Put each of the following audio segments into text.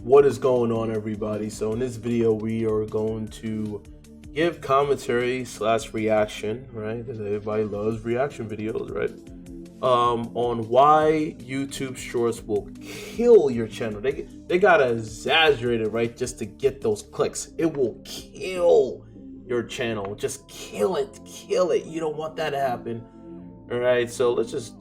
What is going on, everybody? So in this video we are going to give commentary slash reaction, right, because everybody loves reaction videos, right, on why YouTube Shorts will kill your channel. They gotta exaggerate it, right, just to get those clicks. It will kill your channel. Just kill it. You don't want that to happen. All right, so let's just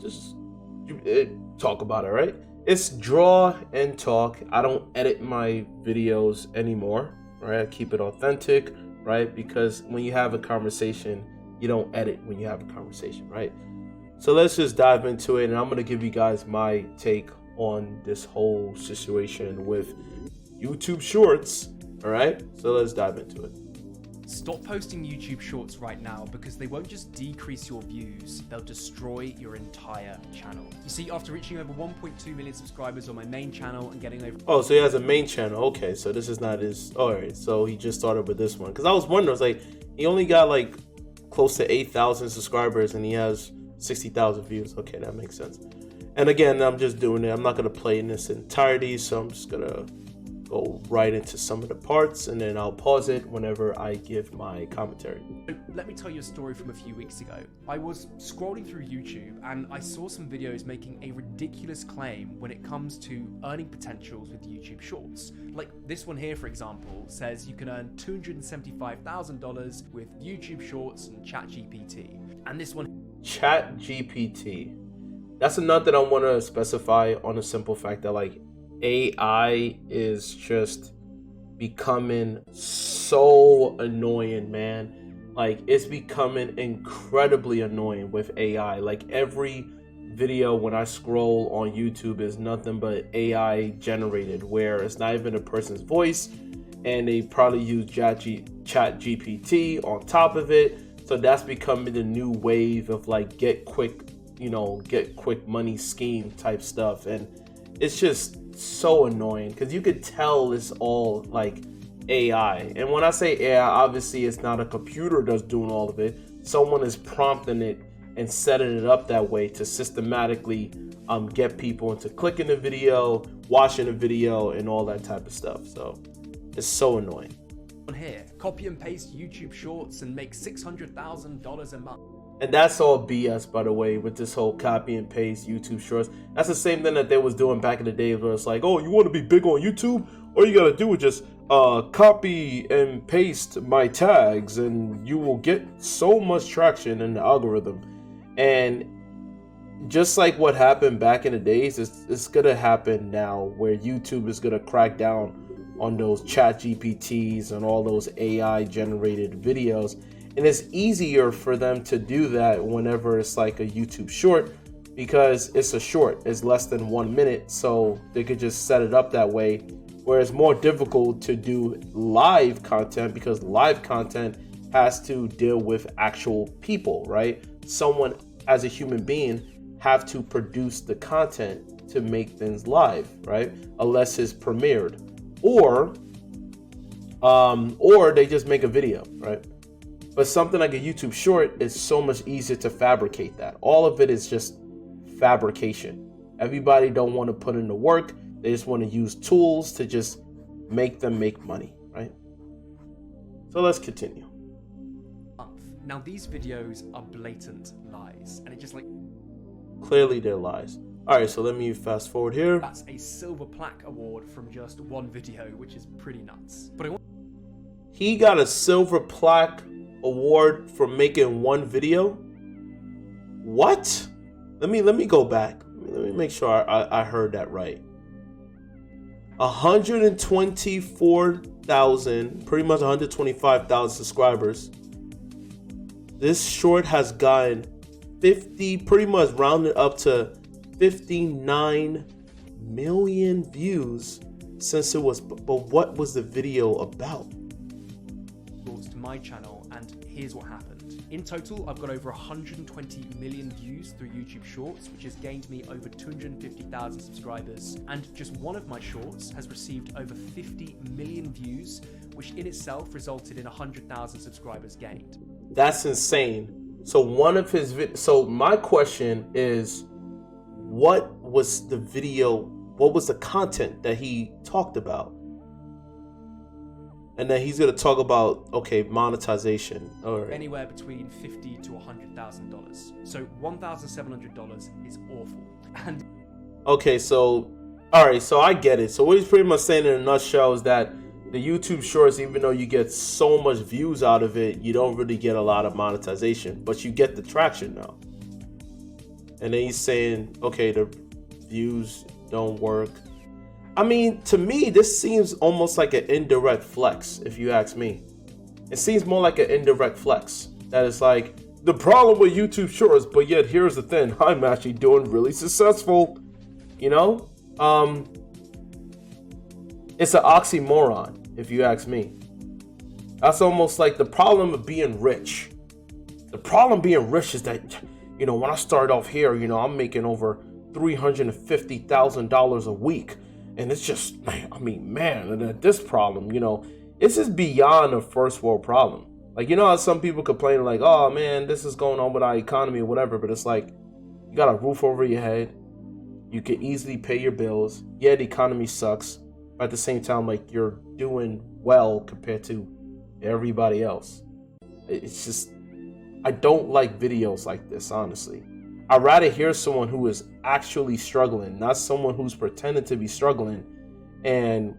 talk about it, right? It's draw and talk. I don't edit my videos anymore, right? I keep it authentic, right? Because when you have a conversation, you don't edit when you have a conversation, right? So let's just dive into it, and I'm gonna give you guys my take on this whole situation with YouTube Shorts, all right? So let's dive into it. Stop posting YouTube Shorts right now because they won't just decrease your views, they'll destroy your entire channel. You see, after reaching over 1.2 million subscribers on my main channel and getting over... Oh, so he has a main channel. Okay, so this is not his... Alright, so he just started with this one. Because I was wondering, I was like, he only got like close to 8,000 subscribers and he has 60,000 views. Okay, that makes sense. And again, I'm just doing it. I'm not going to play in its entirety, so I'm just going to go right into some of the parts and then I'll pause it whenever I give my commentary. Let me tell you a story from a few weeks ago. I was scrolling through YouTube and I saw some videos making a ridiculous claim when it comes to earning potentials with YouTube Shorts. Like this one here, for example, says you can earn $275,000 with YouTube Shorts and ChatGPT. And this one... ChatGPT. That's another that I want to specify on a simple fact that like AI is just becoming so annoying, man. Like it's becoming incredibly annoying with AI. Like every video when I scroll on YouTube is nothing but AI generated, where it's not even a person's voice and they probably use ChatGPT on top of it. So that's becoming the new wave of like get quick money scheme type stuff, and it's just so annoying because you could tell it's all like AI. And when I say AI, obviously it's not a computer that's doing all of it. Someone is prompting it and setting it up that way to systematically get people into clicking the video, watching the video, and all that type of stuff. So it's so annoying. Here, copy and paste YouTube Shorts and make $600,000 a month. And that's all BS, by the way, with this whole copy and paste YouTube Shorts. That's the same thing that they was doing back in the day, where it's like, oh, you want to be big on YouTube? All you gotta do is just copy and paste my tags and you will get so much traction in the algorithm. And just like what happened back in the days, it's gonna happen now, where YouTube is gonna crack down on those ChatGPTs and all those AI generated videos. And it's easier for them to do that whenever it's like a YouTube short, because it's a short, it's less than 1 minute, so they could just set it up that way. Whereas it's more difficult to do live content, because live content has to deal with actual people, right? Someone as a human being have to produce the content to make things live, right? Unless it's premiered, or they just make a video, right? But something like a YouTube short is so much easier to fabricate that. All of it is just fabrication. Everybody don't want to put in the work. They just want to use tools to just make them make money, right? So let's continue. Now these videos are blatant lies, and it just like... Clearly they're lies. All right, so let me fast forward here. That's a silver plaque award from just one video, which is pretty nuts. But he got a silver plaque award for making one video. What? Let me go back. Let me make sure I heard that right. 124,000, pretty much 125,000 subscribers. This short has gotten 50, pretty much rounded up to 59 million views since it was. But what was the video about? To my channel, and here's what happened. In total, I've got over 120 million views through YouTube Shorts, which has gained me over 250,000 subscribers. And just one of my shorts has received over 50 million views, which in itself resulted in 100,000 subscribers gained. That's insane. So one of his so my question is, what was the video what was the content that he talked about. And then he's going to talk about, okay, monetization. All right. Anywhere between $50,000 to $100,000. So $1,700 is awful. And okay, so all right, so I get it. So what he's pretty much saying in a nutshell is that the YouTube Shorts, even though you get so much views out of it, you don't really get a lot of monetization, but you get the traction now. And then he's saying, okay, the views don't work. I mean, to me, this seems almost like an indirect flex, if you ask me. It seems more like an indirect flex. That is like, the problem with YouTube Shorts, but yet here's the thing, I'm actually doing really successful, you know? It's an oxymoron, if you ask me. That's almost like the problem of being rich. The problem being rich is that, you know, when I started off here, you know, I'm making over $350,000 a week. And it's just, I mean, man, and this problem, you know, it's just beyond a first world problem. Like, you know how some people complain like, oh man, this is going on with our economy or whatever, but it's like, you got a roof over your head. You can easily pay your bills. Yeah, the economy sucks. But at the same time, like, you're doing well compared to everybody else. It's just, I don't like videos like this, honestly. I'd rather hear someone who is actually struggling, not someone who's pretending to be struggling and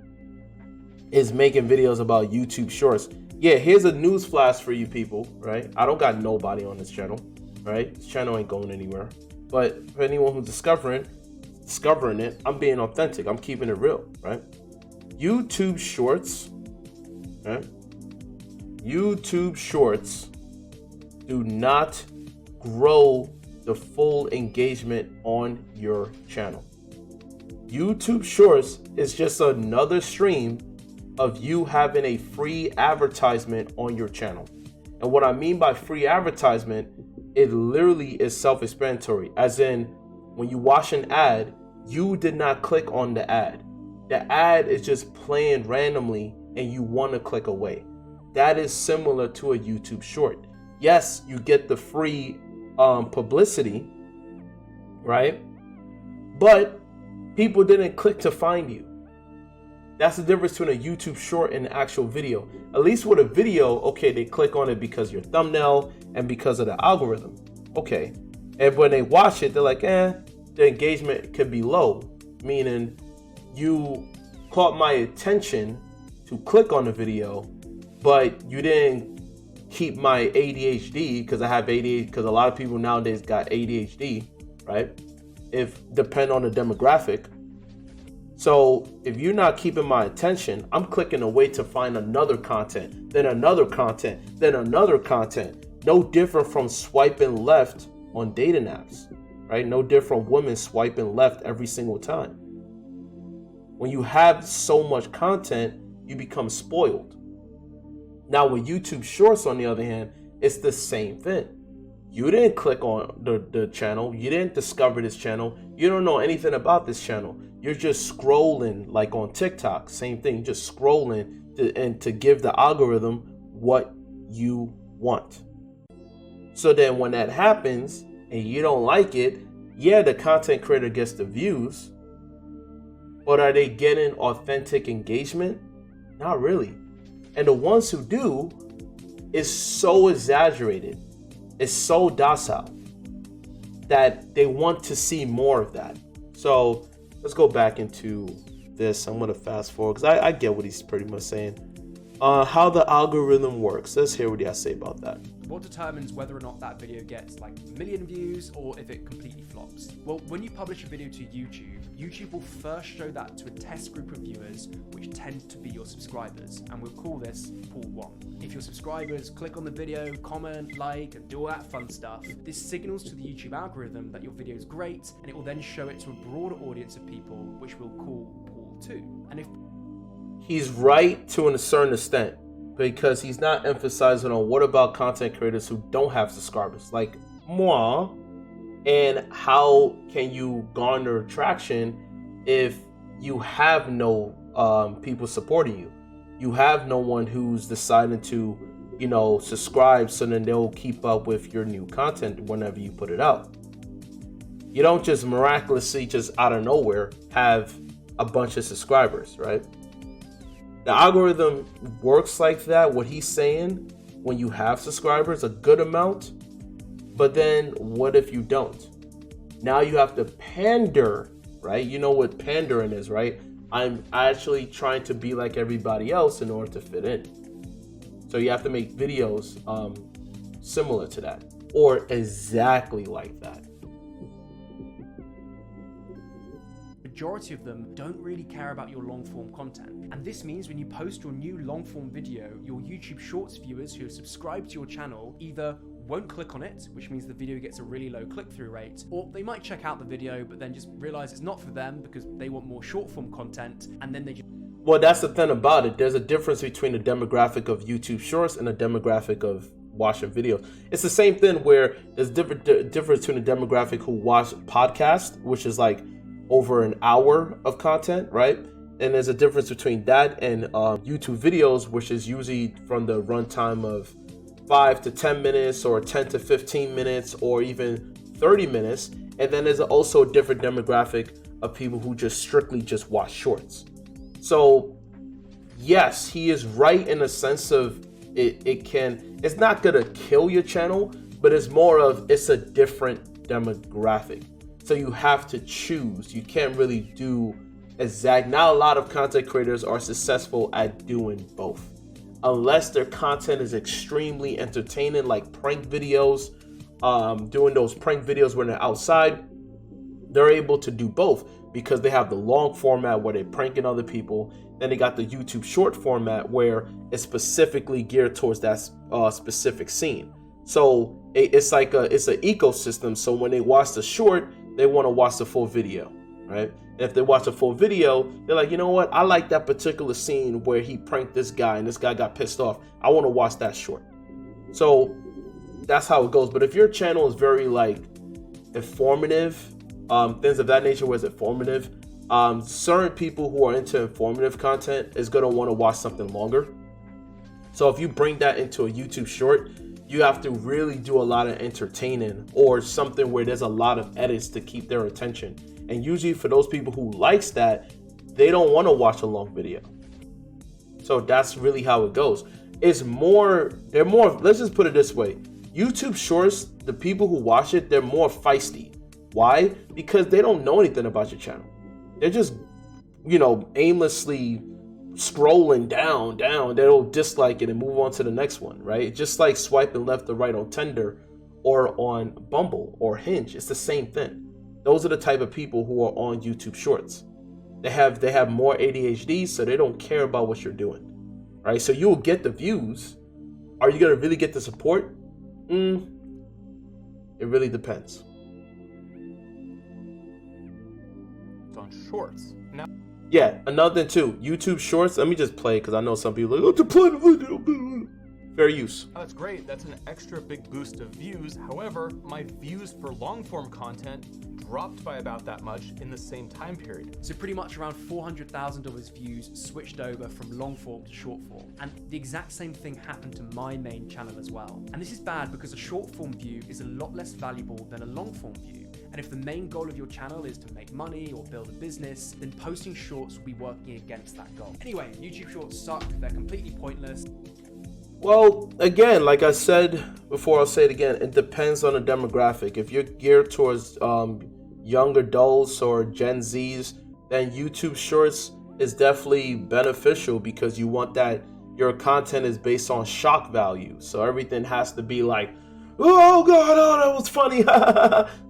is making videos about YouTube Shorts. Yeah, here's a news flash for you people, right? I don't got nobody on this channel, right? This channel ain't going anywhere. But for anyone who's discovering it, I'm being authentic. I'm keeping it real, right? YouTube Shorts, right? YouTube Shorts do not grow the full engagement on your channel. YouTube Shorts is just another stream of you having a free advertisement on your channel. And what I mean by free advertisement, it literally is self-explanatory. As in, when you watch an ad, you did not click on the ad. The ad is just playing randomly and you want to click away. That is similar to a YouTube Short. Yes, you get the free publicity, right? But people didn't click to find you. That's the difference between a YouTube Short and an actual video. At least with a video, okay, they click on it because of your thumbnail and because of the algorithm. Okay. And when they watch it, they're like, the engagement could be low. Meaning you caught my attention to click on the video, but you didn't keep my ADHD, because I have ADHD, because a lot of people nowadays got ADHD, right? Depend on the demographic. So if you're not keeping my attention, I'm clicking away to find another content, then another content, then another content. No different from swiping left on dating apps, right? No different from women swiping left every single time. When you have so much content, you become spoiled. Now with YouTube Shorts, on the other hand, it's the same thing. You didn't click on the channel. You didn't discover this channel. You don't know anything about this channel. You're just scrolling like on TikTok. Same thing, just scrolling to give the algorithm what you want. So then when that happens and you don't like it, yeah, the content creator gets the views, but are they getting authentic engagement? Not really. And the ones who do is so exaggerated, it's so docile that they want to see more of that. So let's go back into this. I'm going to fast forward because I get what he's pretty much saying. How the algorithm works. Let's hear what he has to say about that. What determines whether or not that video gets like a million views or if it completely flops? Well, when you publish a video to YouTube will first show that to a test group of viewers, which tend to be your subscribers, and we'll call this pool 1. If your subscribers click on the video, comment, like, and do all that fun stuff, this signals to the YouTube algorithm that your video is great, and it will then show it to a broader audience of people, which we'll call pool 2. And if he's right to a certain extent, because he's not emphasizing on what about content creators who don't have subscribers like moi, and how can you garner traction if you have no people supporting you. You have no one who's deciding to, you know, subscribe so then they'll keep up with your new content whenever you put it out. You don't just miraculously, just out of nowhere, have a bunch of subscribers, right? The algorithm works like that, what he's saying, when you have subscribers, a good amount. But then what if you don't? Now you have to pander, right? You know what pandering is, right? I'm actually trying to be like everybody else in order to fit in. So you have to make videos similar to that, or exactly like that. Majority of them don't really care about your long form content. And this means when you post your new long form video, your YouTube Shorts viewers who have subscribed to your channel either won't click on it, which means the video gets a really low click-through rate, or they might check out the video but then just realize it's not for them because they want more short form content, and then they just... Well, that's the thing about it. There's a difference between the demographic of YouTube Shorts and the demographic of watching videos. It's the same thing where there's difference between the demographic who watch podcast, which is like over an hour of content, right? And there's a difference between that and YouTube videos, which is usually from the runtime of 5 to 10 minutes or 10 to 15 minutes or even 30 minutes. And then there's also a different demographic of people who just strictly just watch shorts. So yes, he is right in the sense of it's not gonna kill your channel, but it's more of, it's a different demographic. So you have to choose. You can't really do exact. Not a lot of content creators are successful at doing both, unless their content is extremely entertaining, like prank videos, doing those prank videos when they're outside. They're able to do both because they have the long format where they're pranking other people. Then they got the YouTube short format where it's specifically geared towards that specific scene. So it's like it's an ecosystem. So when they watch the short, they want to watch the full video, right? And if they watch the full video, they're like, you know what? I like that particular scene where he pranked this guy and this guy got pissed off. I want to watch that short. So that's how it goes. But if your channel is very like informative, things of that nature, where it's informative, certain people who are into informative content is going to want to watch something longer. So if you bring that into a YouTube short, you have to really do a lot of entertaining or something where there's a lot of edits to keep their attention. And usually for those people who likes that, they don't want to watch a long video. So that's really how it goes. They're more, let's just put it this way. YouTube shorts, the people who watch it, they're more feisty. Why? Because they don't know anything about your channel. They're just, aimlessly scrolling down. They'll dislike it and move on to the next one, right? Just like swiping left or right on Tinder or on Bumble or Hinge. It's the same thing. Those are the type of people who are on YouTube Shorts. They have more ADHD, so they don't care about what you're doing, right? So you'll get the views. Are you gonna really get the support? It really depends. It's on Shorts. Now, yeah, another thing too, YouTube Shorts. Let me just play because I know some people are like, to play the video. Fair use. oh, that's great. That's an extra big boost of views. However, my views for long form content dropped by about that much in the same time period. So pretty much around 400,000 of his views switched over from long form to short form. And the exact same thing happened to my main channel as well. And this is bad because a short form view is a lot less valuable than a long form view. And if the main goal of your channel is to make money or build a business, then posting shorts will be working against that goal. Anyway, YouTube shorts suck, they're completely pointless. Well, again, like I said before, I'll say it again. It depends on the demographic. If you're geared towards young adults or Gen Zs, then YouTube Shorts is definitely beneficial because you want that your content is based on shock value. So everything has to be like, oh God, oh, that was funny.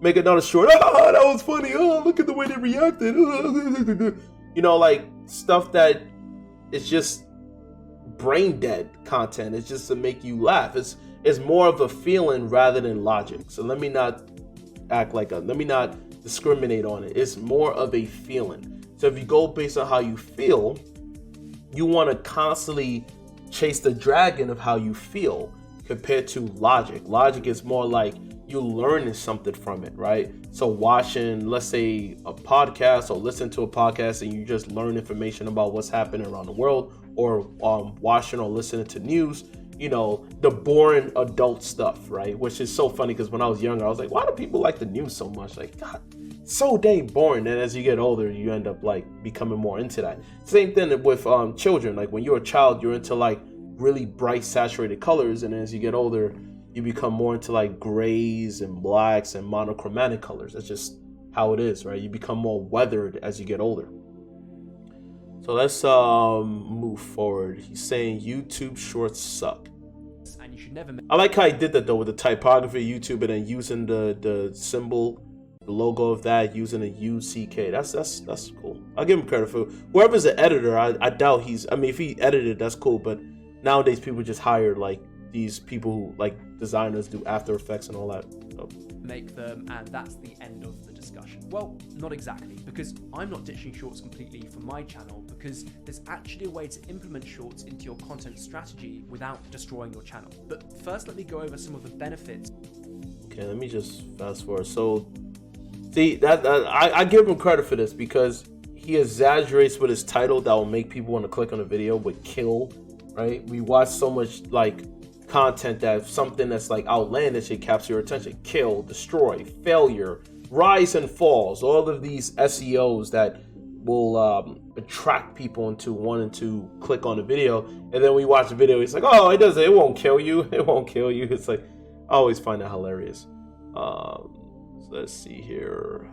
Make another short. Oh, that was funny. Oh, look at the way they reacted. Like stuff that is just brain dead content. It's just to make you laugh. It's more of a feeling rather than logic. So let me not discriminate on it. It's more of a feeling. So if you go based on how you feel, you want to constantly chase the dragon of how you feel compared to logic. Logic is more like you learning something from it, right? So watching, let's say, a podcast or listen to a podcast and you just learn information about what's happening around the world, or watching or listening to news, the boring adult stuff, right? Which is so funny because when I was younger, I was like, why do people like the news so much? Like, God, so dang boring. And as you get older, you end up like becoming more into that. Same thing with children. Like when you're a child, you're into like really bright saturated colors, and as you get older, you become more into like grays and blacks and monochromatic colors. That's just how it is, right? You become more weathered as you get older. So let's move forward. He's saying YouTube shorts suck. And you should never. I like how he did that though with the typography of YouTube and then using the symbol, the logo of that, using a UCK. That's cool. I'll give him credit for whoever's the editor. I doubt he's. I mean, if he edited, that's cool. But nowadays, people just hire like these people who like designers do After Effects and all that. So. Make them, and that's the end of the discussion. Well, not exactly, because I'm not ditching shorts completely for my channel, because there's actually a way to implement shorts into your content strategy without destroying your channel. But first, let me go over some of the benefits. Okay, let me just fast forward. So, see, that I give him credit for this because he exaggerates with his title that will make people want to click on the video with kill, right? We watch so much like content that something that's like outlandish, it captures your attention. Kill, destroy, failure, rise and falls, all of these SEOs that will attract people into wanting to click on the video. And then we watch the video, it's like, oh, it won't kill you. It won't kill you. It's like, I always find that hilarious. So let's see here.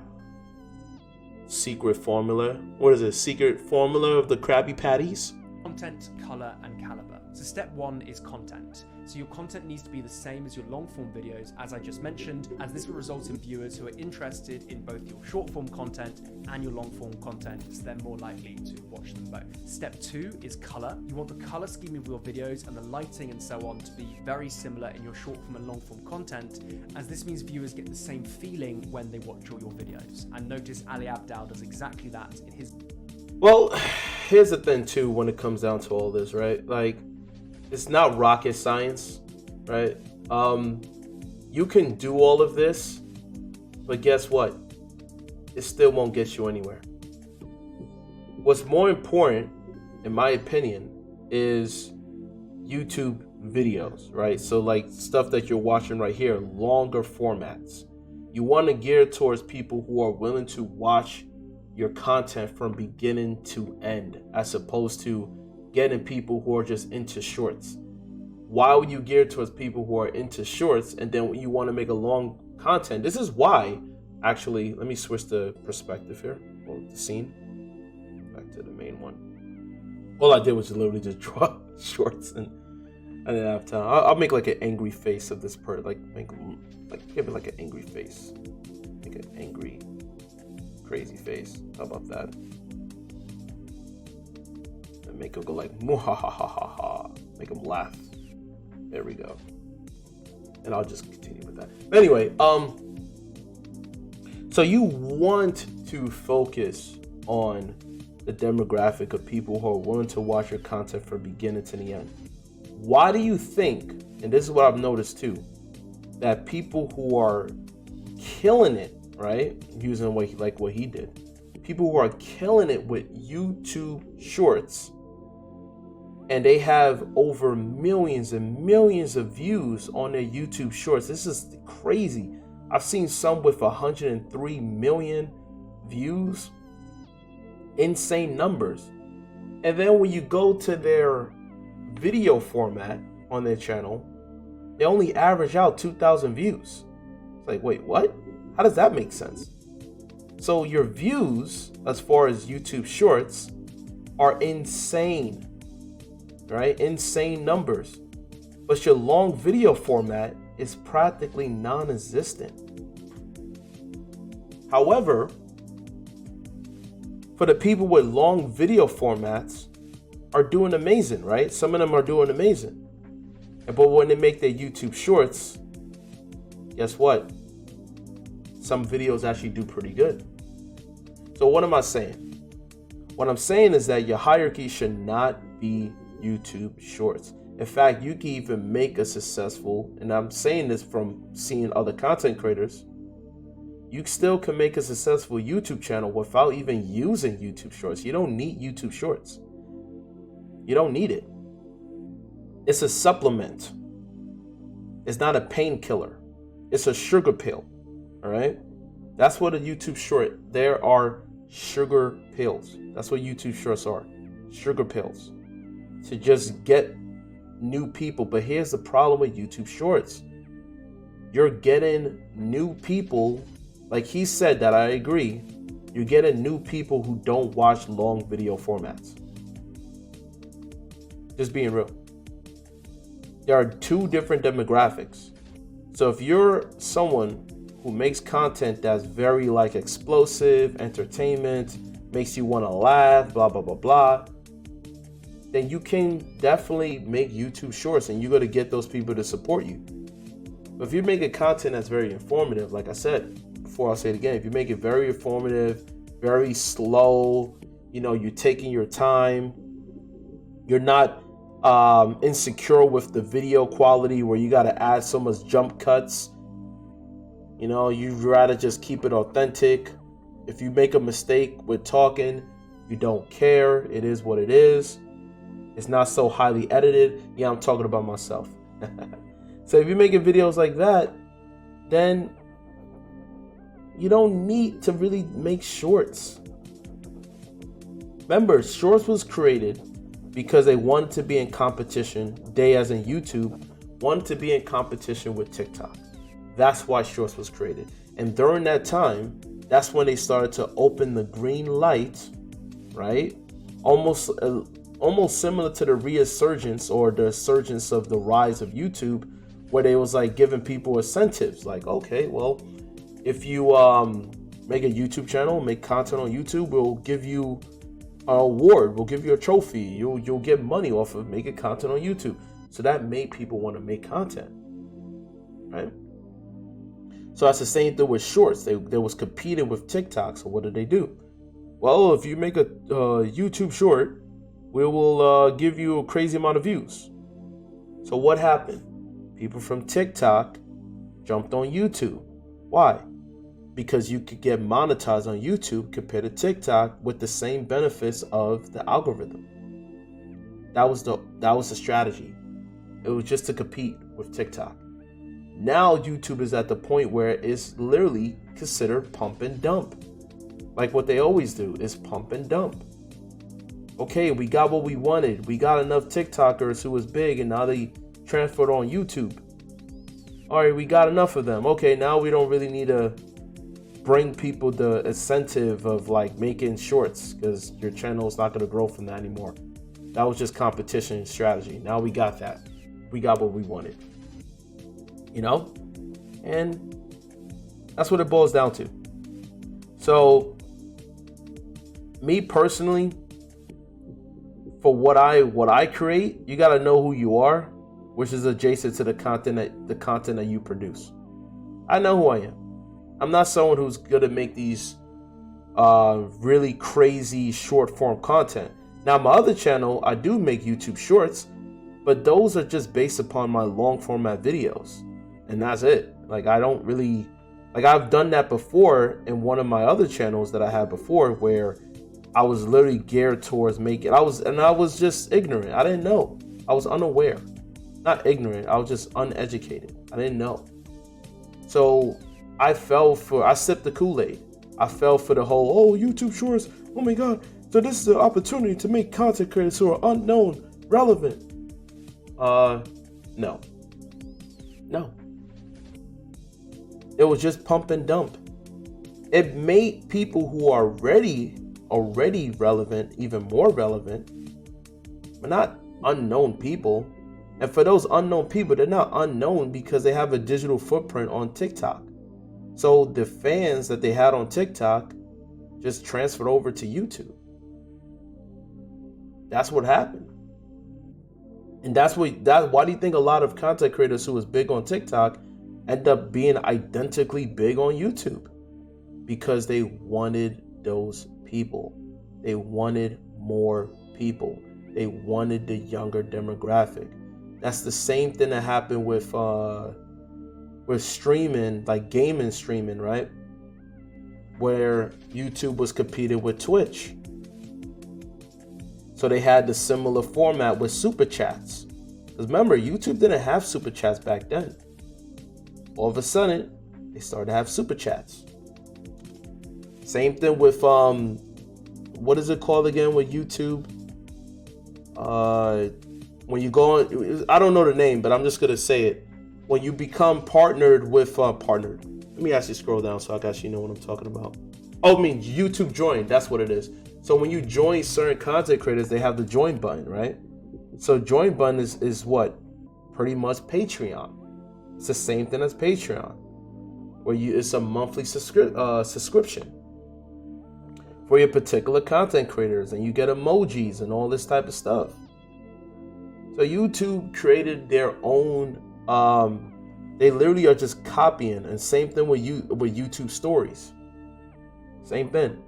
Secret formula. What is it? Secret formula of the Krabby Patties? Content, color, and caliber. So step one is content. So your content needs to be the same as your long form videos, as I just mentioned, as this will result in viewers who are interested in both your short form content and your long form content, so they're more likely to watch them both. Step two is color. You want the color scheme of your videos and the lighting and so on to be very similar in your short form and long form content, as this means viewers get the same feeling when they watch all your videos. And notice Ali Abdaal does exactly that in his. Well, here's the thing too when it comes down to all this, right? Like, it's not rocket science, right? You can do all of this, but guess what? It still won't get you anywhere. What's more important, in my opinion, is YouTube videos, right? So like stuff that you're watching right here, longer formats. You want to gear towards people who are willing to watch your content from beginning to end, as opposed to getting people who are just into shorts. Why would you gear towards people who are into shorts and then when you want to make a long content? This is why, actually, let me switch the perspective here, or the scene, back to the main one. All I did was literally just draw shorts and I didn't have time. I'll make like an angry face of this part, give it like an angry face. Make an angry, crazy face. How about that? Make them go like ha. Make them laugh. There we go. And I'll just continue with that. But anyway, so you want to focus on the demographic of people who are willing to watch your content from beginning to the end. Why do you think, and this is what I've noticed too, that people who are killing it, right, using what he did, people who are killing it with YouTube shorts, and they have over millions and millions of views on their YouTube shorts. This is crazy. I've seen some with 103 million views. Insane numbers. And then when you go to their video format on their channel, they only average out 2,000 views. It's like, wait, what? How does that make sense? So your views, as far as YouTube shorts, are insane. Right? Insane numbers. But your long video format is practically non-existent. However, for the people with long video formats are doing amazing, right? Some of them are doing amazing. But when they make their YouTube shorts, guess what? Some videos actually do pretty good. So what am I saying? What I'm saying is that your hierarchy should not be YouTube shorts. In fact, you can even make a successful, and I'm saying this from seeing other content creators, you still can make a successful YouTube channel without even using YouTube shorts. You don't need YouTube shorts. You don't need it. It's a supplement. It's not a painkiller. It's a sugar pill. All right? That's what a YouTube short, there are sugar pills. That's what YouTube shorts are. Sugar pills. To just get new people. But here's the problem with YouTube shorts. You're getting new people, like he said that, I agree. You're getting new people who don't watch long video formats. Just being real. There are two different demographics. So if you're someone who makes content that's very like explosive, entertainment, makes you want to laugh, blah, blah, blah, blah, then you can definitely make YouTube shorts and you're going to get those people to support you. But if you're making content that's very informative, like I said before, I'll say it again, if you make it very informative, very slow, you're taking your time, you're not insecure with the video quality where you got to add so much jump cuts, you'd rather just keep it authentic. If you make a mistake with talking, you don't care. It is what it is. It's not so highly edited. Yeah, I'm talking about myself. So if you're making videos like that, then you don't need to really make shorts. Remember, shorts was created because they wanted to be in competition, they as in YouTube, wanted to be in competition with TikTok. That's why shorts was created. And during that time, that's when they started to open the green light, right? Almost similar to the resurgence or the surgence of the rise of YouTube, where they was like giving people incentives. Like, okay, well, if you make a YouTube channel, make content on YouTube, we'll give you an award, we'll give you a trophy, you'll get money off of making content on YouTube. So that made people want to make content, right? So that's the same thing with shorts. They was competing with TikTok. So what did they do? Well, if you make a YouTube short, we will give you a crazy amount of views. So what happened? People from TikTok jumped on YouTube. Why? Because you could get monetized on YouTube compared to TikTok with the same benefits of the algorithm. That was the strategy. It was just to compete with TikTok. Now YouTube is at the point where it's literally considered pump and dump. Like what they always do is pump and dump. Okay, we got what we wanted. We got enough TikTokers who was big and now they transferred on YouTube. All right, we got enough of them. Okay, now we don't really need to bring people the incentive of like making shorts because your channel is not going to grow from that anymore. That was just competition strategy. Now we got that. We got what we wanted. And that's what it boils down to. So me personally, for what I create, you got to know who you are, which is adjacent to the content that you produce. I know who I am. I'm not someone who's going to make these really crazy short form content. Now, my other channel, I do make YouTube shorts, but those are just based upon my long format videos. And that's it. Like, I don't really, like, I've done that before in one of my other channels that I had before where I was literally geared towards making, I was just ignorant. I didn't know. I was unaware. Not ignorant. I was just uneducated. I didn't know. So I sipped the Kool-Aid. I fell for the whole, YouTube shorts. Oh my God. So this is an opportunity to make content creators who are unknown, relevant. No. It was just pump and dump. It made people who are already relevant even more relevant, but not unknown people. And for those unknown people, they're not unknown because they have a digital footprint on TikTok. So the fans that they had on TikTok just transferred over to YouTube. That's what happened. And why do you think a lot of content creators who was big on TikTok end up being identically big on YouTube? Because they wanted those people. They wanted more people. They wanted the younger demographic. That's the same thing that happened with streaming, like gaming streaming, right? Where YouTube was competing with Twitch. So they had the similar format with super chats. Because remember, YouTube didn't have super chats back then. All of a sudden, they started to have super chats. Same thing with what is it called again with YouTube? When you go on, I don't know the name, but I'm just gonna say it. When you become partnered with partnered. Let me actually scroll down so I actually know what I'm talking about. Oh, I mean YouTube join. That's what it is. So when you join certain content creators, they have the join button, right? So join button is what? Pretty much Patreon. It's the same thing as Patreon, where it's a monthly subscription for your particular content creators, and you get emojis and all this type of stuff. So YouTube created their own. They literally are just copying, and same thing with YouTube Stories. Same thing.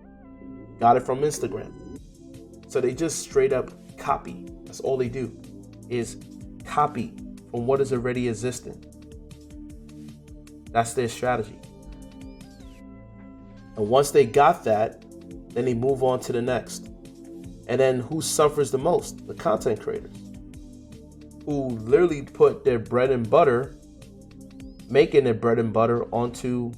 Got it from Instagram. So they just straight up copy. That's all they do, is copy from what is already existing. That's their strategy. And once they got that, then they move on to the next. And then who suffers the most? The content creators, who literally put their bread and butter, making their bread and butter onto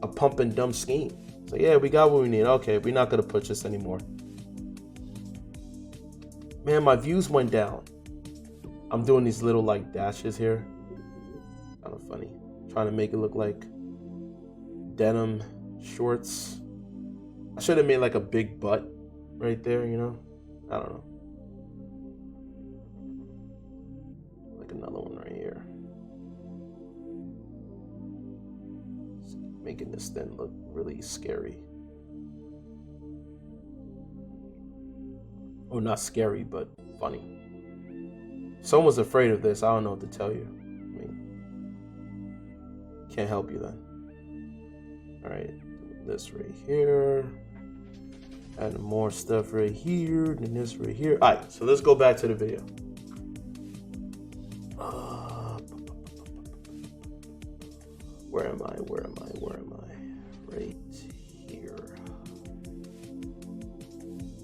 a pump and dump scheme. So yeah, we got what we need. Okay, we're not gonna push this anymore. Man, my views went down. I'm doing these little like dashes here. Kind of funny. Trying to make it look like denim shorts. I should have made like a big butt right there, you know? I don't know. Like another one right here. Making this thing look really scary. Or not scary, but funny. Someone's afraid of this. I don't know what to tell you. I mean, can't help you then. All right, this right here. Add more stuff right here, then this right here. All right, so let's go back to the video. Where am I? Right here.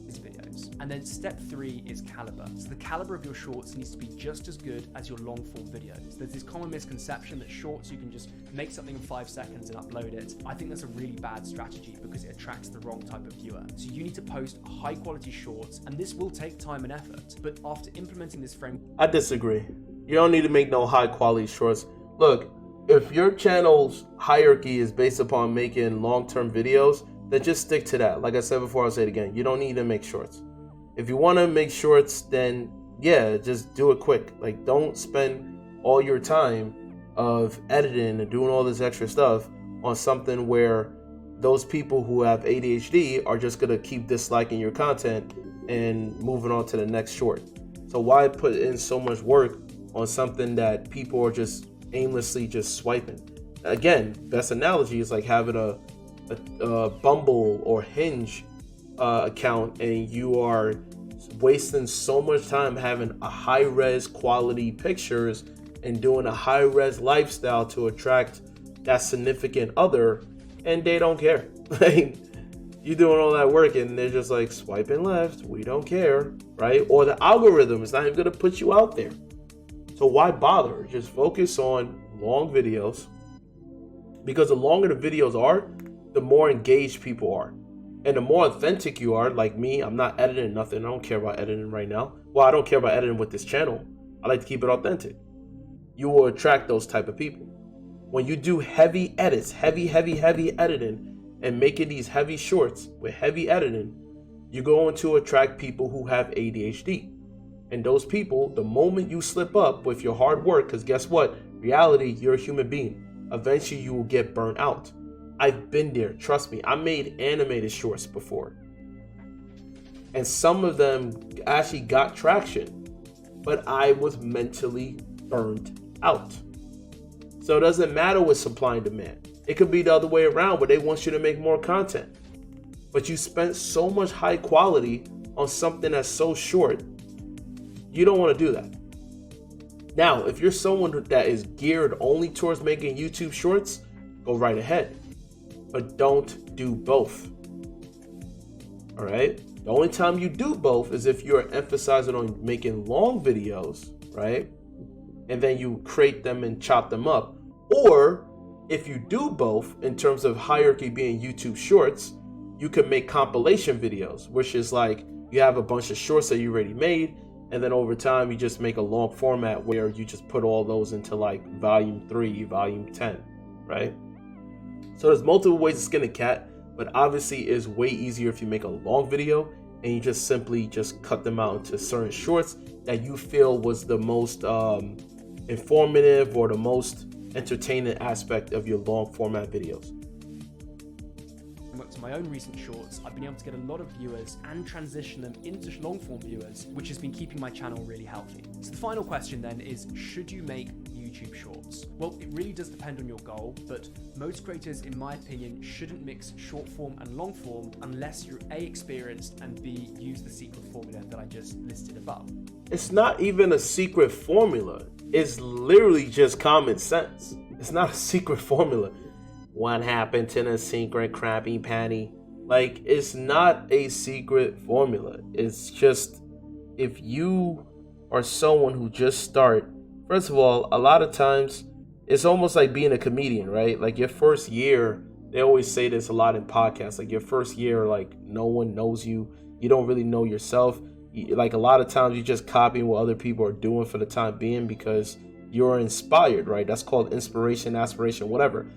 Videos. And then step 3 is caliber. So the caliber of your shorts needs to be just as good as your long form videos. There's this common misconception that shorts, you can just make something in 5 seconds and upload it. I think that's a really bad strategy because it attracts the wrong type of viewer. So you need to post high quality shorts, and this will take time and effort. But after implementing this framework, I disagree. You don't need to make no high quality shorts. Look, if your channel's hierarchy is based upon making long-term videos, then just stick to that. Like I said before, I'll say it again. You don't need to make shorts. If you want to make shorts, then yeah, just do it quick. Like, don't spend all your time of editing and doing all this extra stuff on something where those people who have ADHD are just going to keep disliking your content and moving on to the next short. So why put in so much work on something that people are just aimlessly just swiping? Again, best analogy is like having a Bumble or Hinge account, and you are wasting so much time having a high-res quality pictures and doing a high-res lifestyle to attract that significant other, and they don't care. Like, you doing all that work and they're just like swiping left, we don't care, right? Or the algorithm is not even gonna put you out there. So why bother? Just focus on long videos, because the longer the videos are, the more engaged people are. And the more authentic you are, like me, I'm not editing nothing. I don't care about editing right now. Well, I don't care about editing with this channel. I like to keep it authentic. You will attract those type of people. When you do heavy edits, heavy editing, and making these heavy shorts with heavy editing, you're going to attract people who have ADHD. And those people, the moment you slip up with your hard work, because guess what? Reality, you're a human being. Eventually, you will get burnt out. I've been there. Trust me. I made animated shorts before. And some of them actually got traction. But I was mentally burned out. So it doesn't matter with supply and demand. It could be the other way around, where they want you to make more content. But you spent so much high quality on something that's so short. You don't want to do that. Now, if you're someone that is geared only towards making YouTube shorts, go right ahead. But don't do both. All right? The only time you do both is if you're emphasizing on making long videos, right? And then you create them and chop them up. Or if you do both in terms of hierarchy being YouTube shorts, you can make compilation videos, which is like you have a bunch of shorts that you already made, and then over time you just make a long format where you just put all those into like volume 3, volume 10, right? So there's multiple ways to skin a cat, but obviously it's way easier if you make a long video and you just simply just cut them out into certain shorts that you feel was the most informative or the most entertaining aspect of your long format videos. To my own recent shorts, I've been able to get a lot of viewers and transition them into long form viewers, which has been keeping my channel really healthy. So the final question then is, should you make YouTube shorts? Well, it really does depend on your goal, but most creators, in my opinion, shouldn't mix short form and long form unless you're A, experienced, and B, use the secret formula that I just listed above. It's not even a secret formula. It's literally just common sense. It's not a secret formula. What happened to the secret Krabby Patty? Like, it's not a secret formula. It's just, if you are someone who just start, first of all, a lot of times it's almost like being a comedian, right? Like your first year, they always say this a lot in podcasts, like your first year, like no one knows you. You don't really know yourself. Like a lot of times you're just copying what other people are doing for the time being because you're inspired, right? That's called inspiration, aspiration, whatever.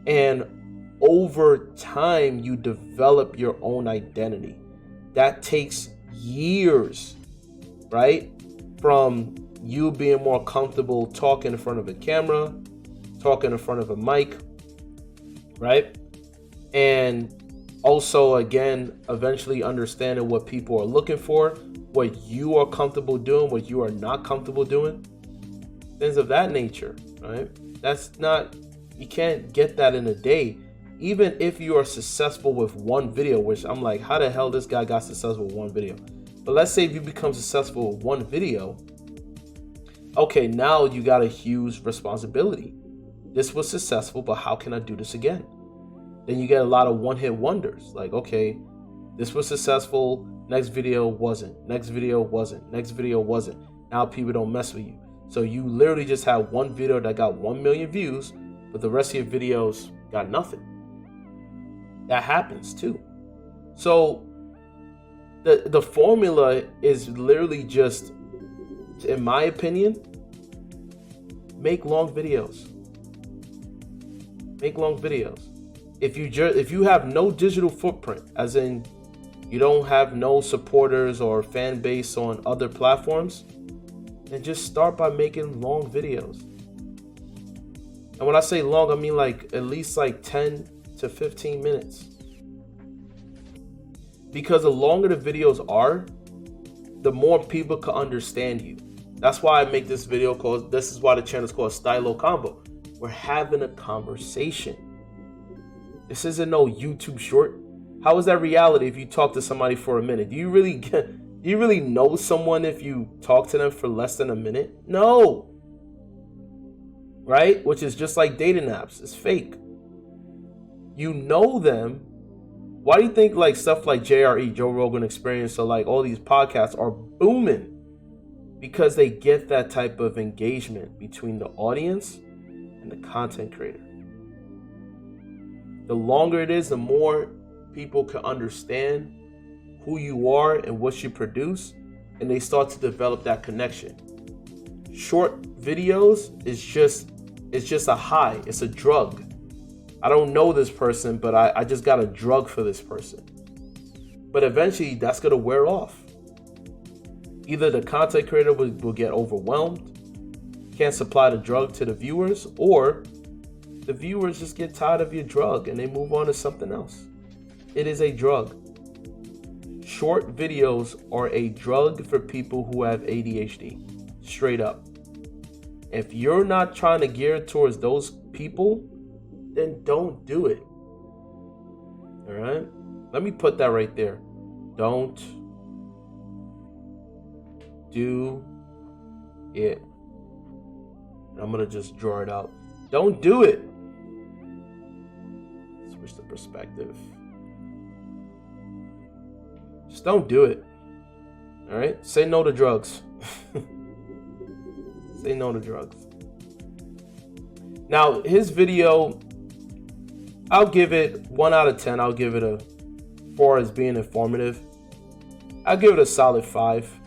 And over time, you develop your own identity. That takes years, right? From you being more comfortable talking in front of a camera, talking in front of a mic, right? And also, again, eventually understanding what people are looking for, what you are comfortable doing, what you are not comfortable doing, things of that nature, right? That's not, you can't get that in a day. Even if you are successful with one video, which I'm like, how the hell this guy got successful with one video? But let's say if you become successful with one video, okay, now you got a huge responsibility. This was successful, but how can I do this again? Then you get a lot of one-hit wonders. Like, okay, this was successful, next video wasn't, next video wasn't, next video wasn't. Now people don't mess with you. So you literally just had one video that got 1 million views, but the rest of your videos got nothing. That happens too. So the formula is literally just, in my opinion, make long videos. Make long videos. If you have no digital footprint, as in you don't have no supporters or fan base on other platforms, then just start by making long videos. And when I say long, I mean like at least like 10 to 15 minutes. Because the longer the videos are, the more people can understand you. That's why I make this video called, this is why the channel is called Stylo Convo. We're having a conversation. This isn't no YouTube short. How is that reality if you talk to somebody for a minute? Do you really know someone if you talk to them for less than a minute? No. Right? Which is just like dating apps. It's fake. You know them. Why do you think like stuff like JRE, Joe Rogan Experience, or like all these podcasts are booming? Because they get that type of engagement between the audience and the content creator. The longer it is, the more people can understand who you are and what you produce, and they start to develop that connection. Short videos is just a high. It's a drug. I don't know this person, but I just got a drug for this person. But eventually that's gonna wear off. Either the content creator will get overwhelmed, can't supply the drug to the viewers, or the viewers just get tired of your drug and they move on to something else. It is a drug. Short videos are a drug for people who have ADHD. Straight up. If you're not trying to gear towards those people, then don't do it. All right? Let me put that right there. Don't do it. I'm going to just draw it out. Don't do it. Switch the perspective. Just don't do it. All right? Say no to drugs. Say no to drugs. Now, his video, I'll give it 1 out of 10. I'll give it a far as being informative, I'll give it a solid 5.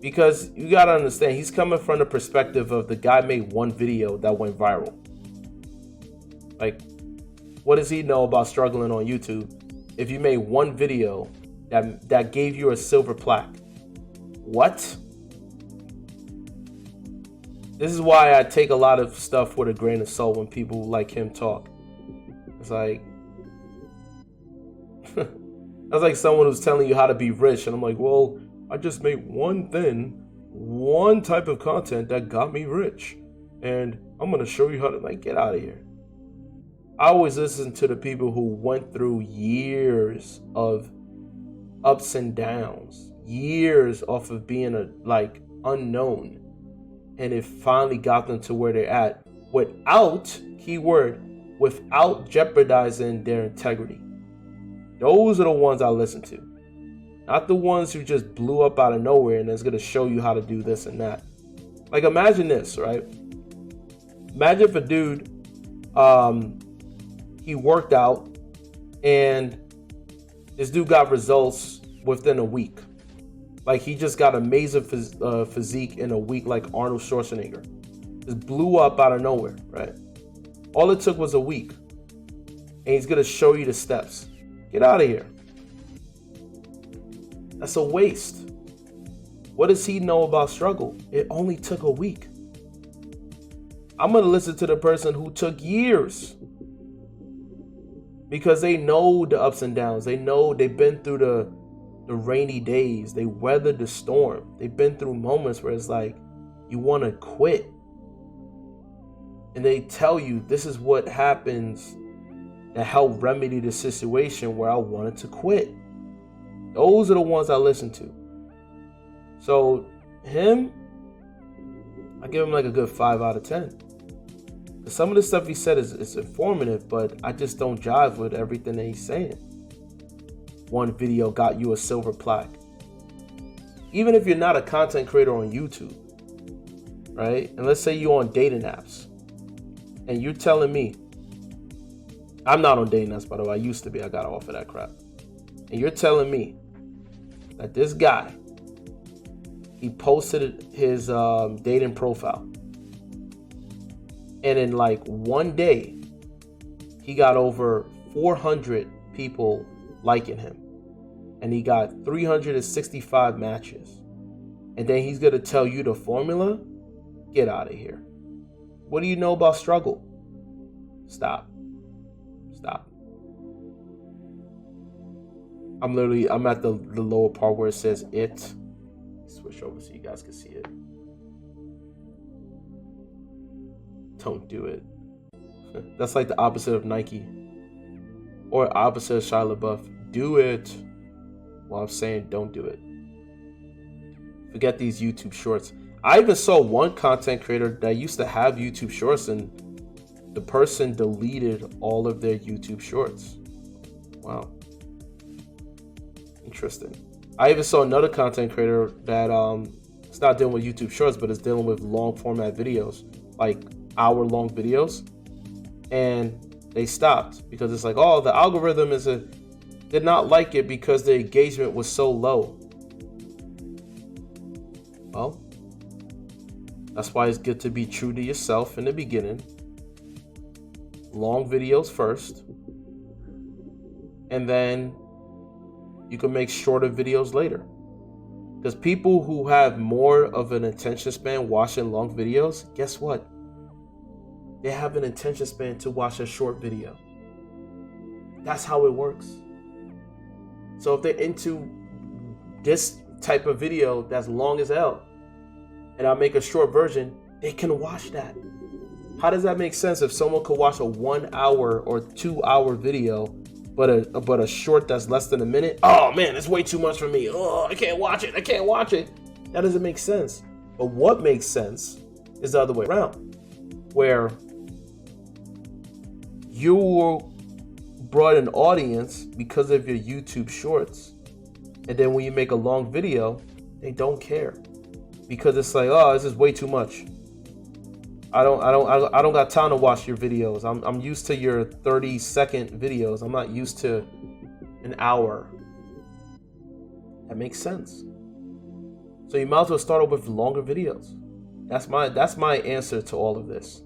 Because you gotta understand, he's coming from the perspective of the guy made one video that went viral. Like, what does he know about struggling on YouTube if you made one video that gave you a silver plaque? What? This is why I take a lot of stuff with a grain of salt when people like him talk. It's like, that's like someone who's telling you how to be rich, and I'm like, well, I just made one type of content that got me rich, and I'm gonna show you how to, like, get out of here. I always listen to the people who went through years of ups and downs, years off of being unknown, and it finally got them to where they're at without jeopardizing their integrity. Those are the ones I listen to. Not the ones who just blew up out of nowhere and is going to show you how to do this and that. Like, imagine this, right? Imagine if a dude, he worked out and this dude got results within a week. Like, he just got amazing physique in a week, like Arnold Schwarzenegger. Just blew up out of nowhere, right? All it took was a week. And he's going to show you the steps. Get out of here. That's a waste. What does he know about struggle? It only took a week. I'm going to listen to the person who took years, because they know the ups and downs. They know they've been through the rainy days. They weathered the storm. They've been through moments where it's like, you want to quit. And they tell you this is what happens that helped remedy the situation where I wanted to quit. Those are the ones I listen to. So him, I give him like a good 5 out of 10. Some of the stuff he said is informative, but I just don't jive with everything that he's saying. One video got you a silver plaque. Even if you're not a content creator on YouTube, right? And let's say you're on dating apps, and you're telling me, I'm not on dating apps, by the way. I used to be. I got off of that crap. And you're telling me that this guy, he posted his dating profile, and in like one day, he got over 400 people liking him, and he got 365 matches, and then he's gonna tell you the formula? Get out of here. What do you know about struggle? Stop. I'm at the lower part where it says it. Switch over so you guys can see it. Don't do it. That's like the opposite of Nike, or opposite of Shia LaBeouf. Do it. Well, I'm saying don't do it. Forget these YouTube shorts. I even saw one content creator that used to have YouTube shorts, and the person deleted all of their YouTube shorts. Wow. Interesting. I even saw another content creator that it's not dealing with YouTube shorts, but it's dealing with long format videos, like hour-long videos, and they stopped because it's like, oh, the algorithm did not like it because the engagement was so low. Well, that's why it's good to be true to yourself in the beginning. Long videos first, and then you can make shorter videos later. Because people who have more of an attention span watching long videos, guess what? They have an attention span to watch a short video. That's how it works. So if they're into this type of video that's long as hell, and I make a short version, they can watch that. How does that make sense if someone could watch a 1 hour or 2 hour video, but a short that's less than a minute? Oh man, it's way too much for me. Oh, I can't watch it. That doesn't make sense. But what makes sense is the other way around, where you brought an audience because of your YouTube shorts, and then when you make a long video, they don't care because it's like, oh, this is way too much. I don't got time to watch your videos. I'm used to your 30-second videos. I'm not used to an hour. That makes sense. So you might as well start off with longer videos. That's my answer to all of this.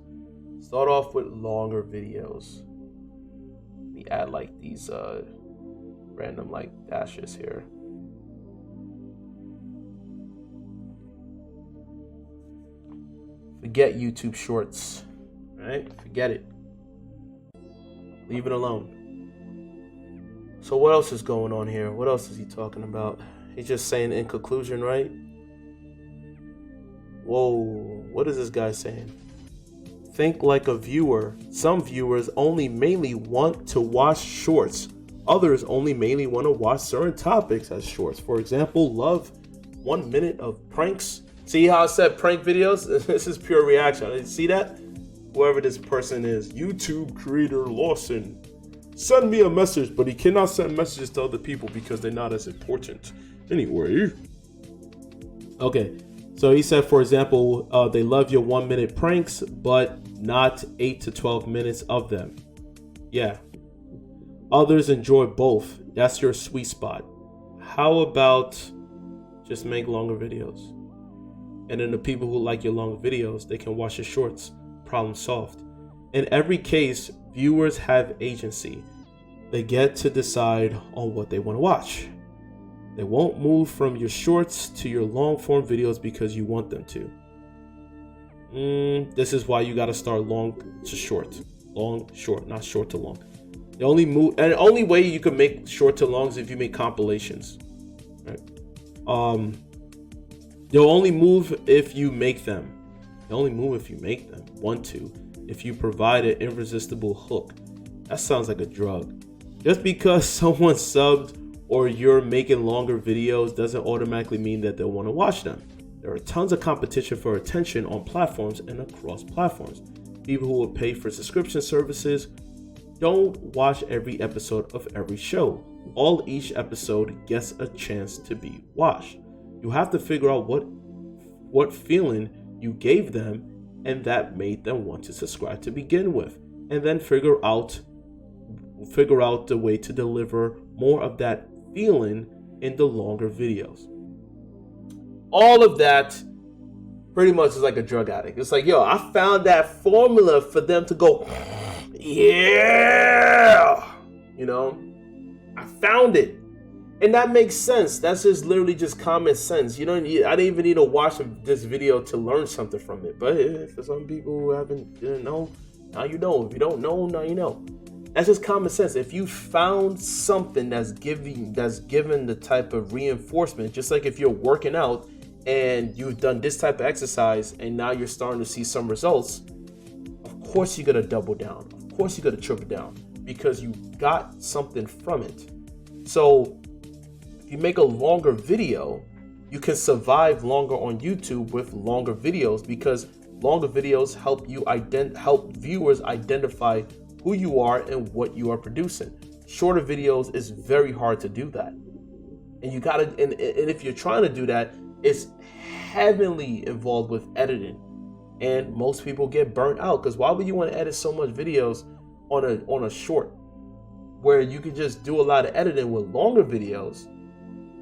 Start off with longer videos. Let me add like these random like dashes here. Forget YouTube Shorts, right? Forget it. Leave it alone. So what else is going on here? What else is he talking about? He's just saying in conclusion, right? Whoa, what is this guy saying? Think like a viewer. Some viewers only mainly want to watch shorts. Others only mainly want to watch certain topics as shorts. For example, love 1 minute of pranks. See how I said prank videos? This is pure reaction. See that? Whoever this person is, YouTube creator Lawson, send me a message, but he cannot send messages to other people because they're not as important. Anyway. Okay, so he said, for example, they love your 1 minute pranks, but not 8 to 12 minutes of them. Yeah. Others enjoy both. That's your sweet spot. How about just make longer videos? And then the people who like your long videos, they can watch your shorts. Problem solved. In every case, viewers have agency. They get to decide on what they want to watch. They won't move from your shorts to your long form videos because you want them to. This is why you got to start long to short. Long, short, not short to long. The only way you can make short to long is if you make compilations. Right? They'll only move if you make them. They'll only move if you make them. Want to. If you provide an irresistible hook. That sounds like a drug. Just because someone subbed or you're making longer videos doesn't automatically mean that they'll want to watch them. There are tons of competition for attention on platforms and across platforms. People who will pay for subscription services don't watch every episode of every show. Each episode gets a chance to be watched. You have to figure out what feeling you gave them and that made them want to subscribe to begin with, and then figure out the way to deliver more of that feeling in the longer videos. All of that pretty much is like a drug addict. It's like, yo, I found that formula for them to go, yeah, you know, I found it. And that makes sense. That's just literally just common sense. I didn't even need to watch this video to learn something from it. But for some people who didn't know, now you know. If you don't know, now you know. That's just common sense. If you found something that's given the type of reinforcement, just like if you're working out and you've done this type of exercise and now you're starting to see some results, of course you're gonna double down. Of course you're gonna triple down because you got something from it. So if you make a longer video, you can survive longer on YouTube with longer videos because longer videos help viewers identify who you are and what you are producing. Shorter videos is very hard to do that. And you gotta, and if you're trying to do that, it's heavily involved with editing. And most people get burnt out because why would you want to edit so much videos on a short where you can just do a lot of editing with longer videos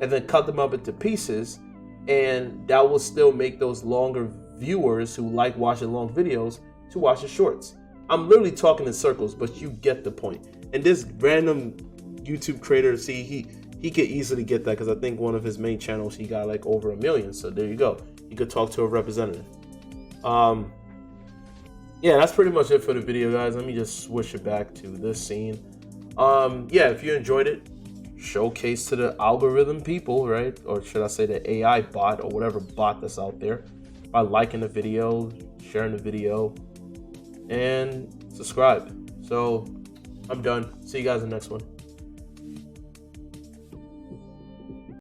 and then cut them up into pieces, and that will still make those longer viewers who like watching long videos to watch the shorts. I'm literally talking in circles, but you get the point. And this random YouTube creator, see, he could easily get that because I think one of his main channels, he got like over 1 million. So there you go. You could talk to a representative. Yeah, that's pretty much it for the video, guys. Let me just switch it back to this scene. Yeah, if you enjoyed it, showcase to the algorithm people, right? Or should I say the AI bot or whatever bot that's out there by liking the video, sharing the video, and subscribe. So I'm done. See you guys in the next one.